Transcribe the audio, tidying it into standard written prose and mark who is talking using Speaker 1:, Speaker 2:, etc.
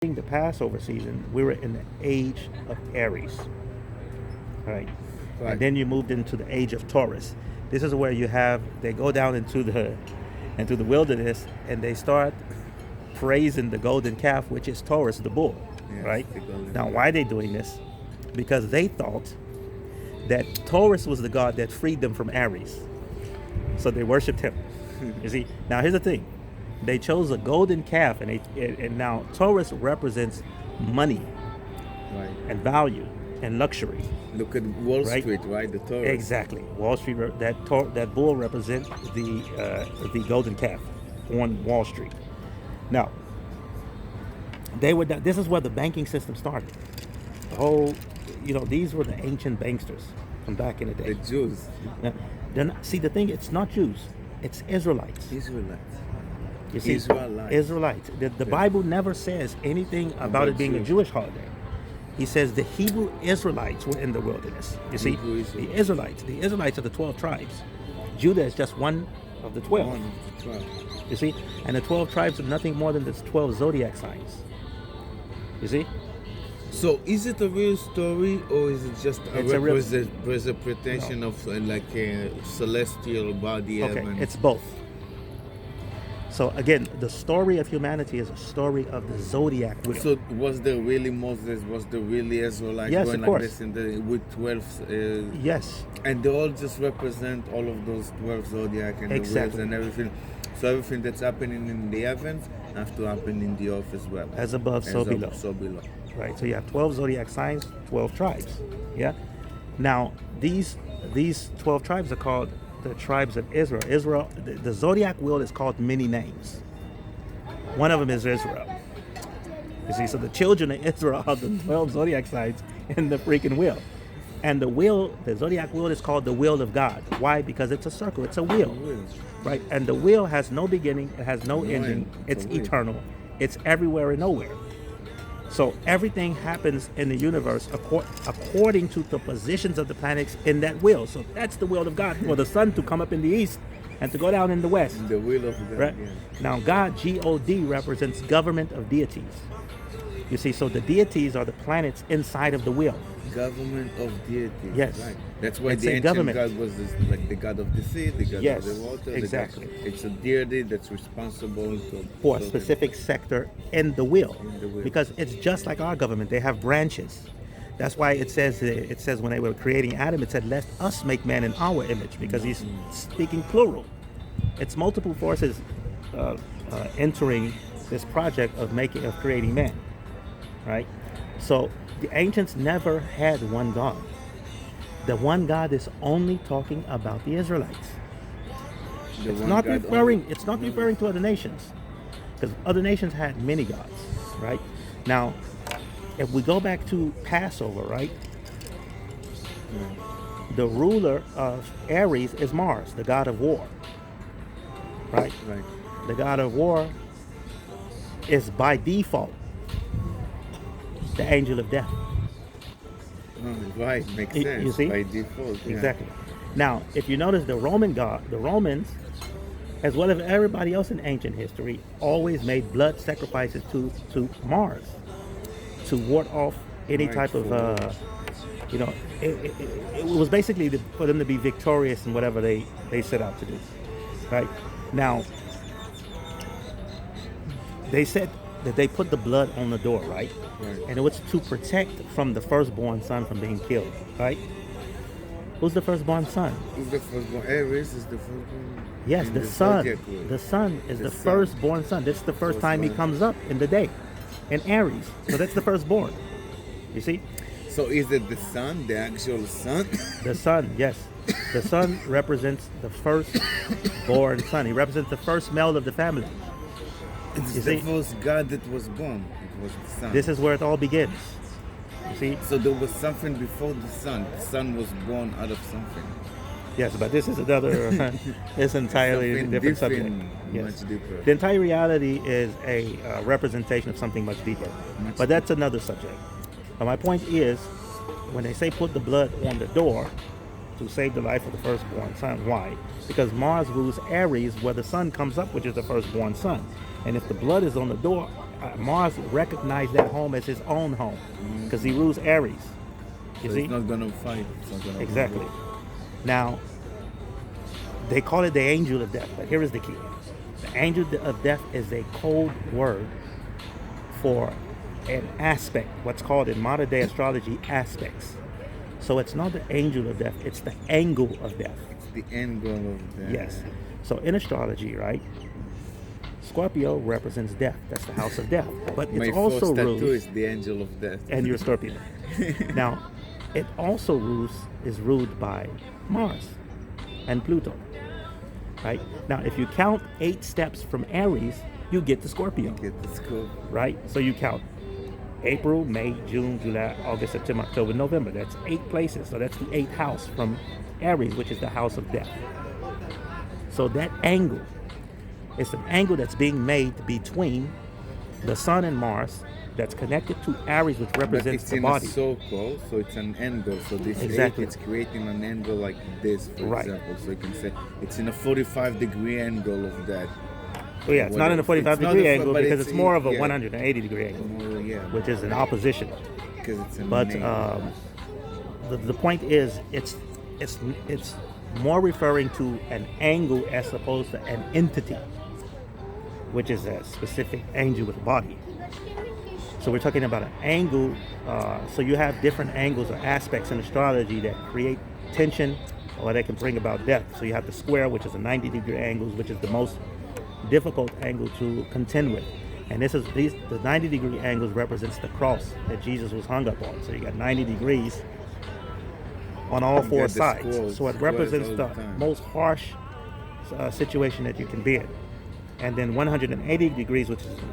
Speaker 1: the Passover season, we were in the age of Aries, right?
Speaker 2: Right.
Speaker 1: And then you moved into the age of Taurus. This is where they go down into the wilderness and they start praising the golden calf, which is Taurus, the bull,
Speaker 2: Yes,
Speaker 1: right?
Speaker 2: the golden
Speaker 1: Now,
Speaker 2: calf.
Speaker 1: why are they doing this? Because they thought that Taurus was the god that freed them from Aries, so they worshipped him. You see, now here's the thing: they chose a golden calf, and now Taurus represents money
Speaker 2: Right.
Speaker 1: and value and luxury.
Speaker 2: Look at Wall
Speaker 1: Right.
Speaker 2: Street, right? The Taurus.
Speaker 1: Exactly. Wall Street. That bull represents the golden calf on Wall Street. Now, this is where the banking system started. The whole, these were the ancient banksters from back in the day.
Speaker 2: The Jews,
Speaker 1: Now, see, the thing, it's not Jews, it's Israelites.
Speaker 2: Israelites.
Speaker 1: You see,
Speaker 2: Israelites.
Speaker 1: Israelites. The Bible never says anything about it being a
Speaker 2: Jews.
Speaker 1: Jewish holiday. He says the Hebrew Israelites were in the wilderness. You see,
Speaker 2: Hebrew
Speaker 1: the Israelites are the 12 tribes. Judah is just one of the 12.
Speaker 2: One of the 12.
Speaker 1: You see, and the 12 tribes are nothing more than the 12 zodiac signs. You see,
Speaker 2: So, is it a real story or is it just a
Speaker 1: It's a real-
Speaker 2: representation of like a celestial body?
Speaker 1: okay,
Speaker 2: heaven?
Speaker 1: it's both. So again, the story of humanity is a story of the zodiac wheel.
Speaker 2: So, was there really Moses? Was there really Israelites
Speaker 1: Yes,
Speaker 2: going
Speaker 1: of
Speaker 2: like
Speaker 1: course.
Speaker 2: this with 12?
Speaker 1: Yes,
Speaker 2: And they all just represent all of those 12 zodiac and the
Speaker 1: Exactly.
Speaker 2: wheels and everything. So everything that's happening in the heavens has to happen in the earth as well.
Speaker 1: as above, so below.
Speaker 2: So below.
Speaker 1: Right. So you have 12 zodiac signs, 12 tribes. Yeah. Now these 12 tribes are called the tribes of Israel. The zodiac wheel is called many names. One of them is Israel. You see, so the children of Israel are the 12 zodiac signs in the freaking wheel. And the zodiac wheel is called the wheel of God. Why? Because it's a circle, it's a wheel. Right? And the wheel has no beginning, it has no ending,
Speaker 2: end.
Speaker 1: it's
Speaker 2: It's a wheel.
Speaker 1: eternal, it's everywhere and nowhere. So everything happens in the universe according to the positions of the planets in that wheel. So that's the will of God, for the sun to come up in the east and to go down in the west.
Speaker 2: The will of God.
Speaker 1: Right?
Speaker 2: Yeah.
Speaker 1: Now God, G-O-D, represents government of deities. You see, so the deities are the planets inside of the wheel.
Speaker 2: Government of deities.
Speaker 1: Yes.
Speaker 2: Right. That's why
Speaker 1: It's
Speaker 2: the
Speaker 1: a
Speaker 2: ancient
Speaker 1: government.
Speaker 2: God was like the God of the sea, the God
Speaker 1: Yes,
Speaker 2: of the water.
Speaker 1: exactly.
Speaker 2: It's a deity that's responsible
Speaker 1: For a
Speaker 2: so
Speaker 1: specific sector in the wheel.
Speaker 2: In the wheel.
Speaker 1: Because it's just like our government. They have branches. That's why it says when they were creating Adam, it said, let us make man in our image, because he's speaking plural. It's multiple forces entering this project of creating man, right? So the ancients never had one God. The one God is only talking about the Israelites.
Speaker 2: the
Speaker 1: It's
Speaker 2: one
Speaker 1: not
Speaker 2: God
Speaker 1: referring.
Speaker 2: only-
Speaker 1: It's not referring to other nations, because other nations had many gods, right? Now, if we go back to Passover, right? The ruler of Aries is Mars, the god of war, right?
Speaker 2: Right.
Speaker 1: The god of war is by default the angel of death.
Speaker 2: Oh, right. Makes
Speaker 1: You-
Speaker 2: sense.
Speaker 1: you see?
Speaker 2: By default. Yeah.
Speaker 1: Exactly. Now, if you notice, the Romans, as well as everybody else in ancient history, always made blood sacrifices to Mars to ward off any
Speaker 2: Right,
Speaker 1: type of,
Speaker 2: for-
Speaker 1: it was basically for them to be victorious in whatever they set out to do. Right? Now, they said that they put the blood on the door, right?
Speaker 2: Right.
Speaker 1: And it was to protect from the firstborn son from being killed, right? Who's the firstborn son?
Speaker 2: Who's the firstborn? Aries is the firstborn.
Speaker 1: Yes,
Speaker 2: in
Speaker 1: the son.
Speaker 2: zodiac wheel.
Speaker 1: The son is
Speaker 2: The
Speaker 1: the
Speaker 2: son.
Speaker 1: firstborn son. This is the first time he
Speaker 2: Firstborn.
Speaker 1: comes up in the day, in Aries. So that's the firstborn. You see,
Speaker 2: So is it the son, the actual son?
Speaker 1: the son. Yes, the son represents the firstborn son. He represents the first male of the family.
Speaker 2: It's
Speaker 1: You
Speaker 2: the
Speaker 1: see?
Speaker 2: first God that was born. It was the son.
Speaker 1: This is where it all begins. You see,
Speaker 2: So there was something before the son. The son was born out of something.
Speaker 1: yes, but this is another. It's entirely
Speaker 2: Something
Speaker 1: different subject.
Speaker 2: different,
Speaker 1: Yes.
Speaker 2: much deeper.
Speaker 1: The entire reality is a representation of something much deeper.
Speaker 2: Much
Speaker 1: But that's another subject. But my point is, when they say put the blood on the door to save the life of the firstborn son, why? Because Mars rules Aries, where the sun comes up, which is the firstborn son. And if the blood is on the door, Mars recognized that home as his own home because he rules Aries. You
Speaker 2: So
Speaker 1: see?
Speaker 2: it's not gonna fight. It's not gonna
Speaker 1: Exactly. Now, they call it the angel of death, but here is the key. The angel of death is a code word for an aspect, what's called in modern day astrology aspects. So it's not the angel of death, it's the angle of death.
Speaker 2: It's the end goal of the.
Speaker 1: Yes. So in astrology, right, Scorpio represents death. That's the house of death. But
Speaker 2: My
Speaker 1: it's
Speaker 2: first
Speaker 1: also
Speaker 2: tattoo
Speaker 1: ruled,
Speaker 2: is the angel of death.
Speaker 1: and you're Scorpio. Now, it also is ruled by Mars and Pluto. Right? Now, if you count 8 steps from Aries, you get to Scorpio.
Speaker 2: Get the scope.
Speaker 1: Right? So you count April, May, June, July, August, September, October, November. That's 8 places. So that's the 8th house from Aries, which is the house of death. So that angle is an angle that's being made between the Sun and Mars that's connected to Aries, which
Speaker 2: But
Speaker 1: represents
Speaker 2: it's
Speaker 1: the
Speaker 2: in
Speaker 1: body.
Speaker 2: a circle, so it's an angle. So this
Speaker 1: Exactly.
Speaker 2: 8, it's creating an angle like this, for
Speaker 1: Right.
Speaker 2: example. So you can say it's in a 45-degree angle of that.
Speaker 1: So yeah, it's not in a 45-degree angle
Speaker 2: but
Speaker 1: because it's more of a
Speaker 2: yeah,
Speaker 1: 180-degree angle,
Speaker 2: more, yeah,
Speaker 1: which is an opposition.
Speaker 2: because it's an
Speaker 1: But
Speaker 2: angle.
Speaker 1: the point is, it's more referring to an angle as opposed to an entity, which is a specific angel with a body. So we're talking about an angle. So you have different angles or aspects in astrology that create tension or that can bring about death. So you have the square, which is a 90-degree angle, which is the most difficult angle to contend with. And the 90-degree angles represents the cross that Jesus was hung up on. So you got 90 degrees on all
Speaker 2: You
Speaker 1: 4
Speaker 2: got the
Speaker 1: sides.
Speaker 2: squares,
Speaker 1: So it
Speaker 2: squares
Speaker 1: represents
Speaker 2: all
Speaker 1: the
Speaker 2: the time.
Speaker 1: most harsh situation that you can be in. And then 180 degrees, which is an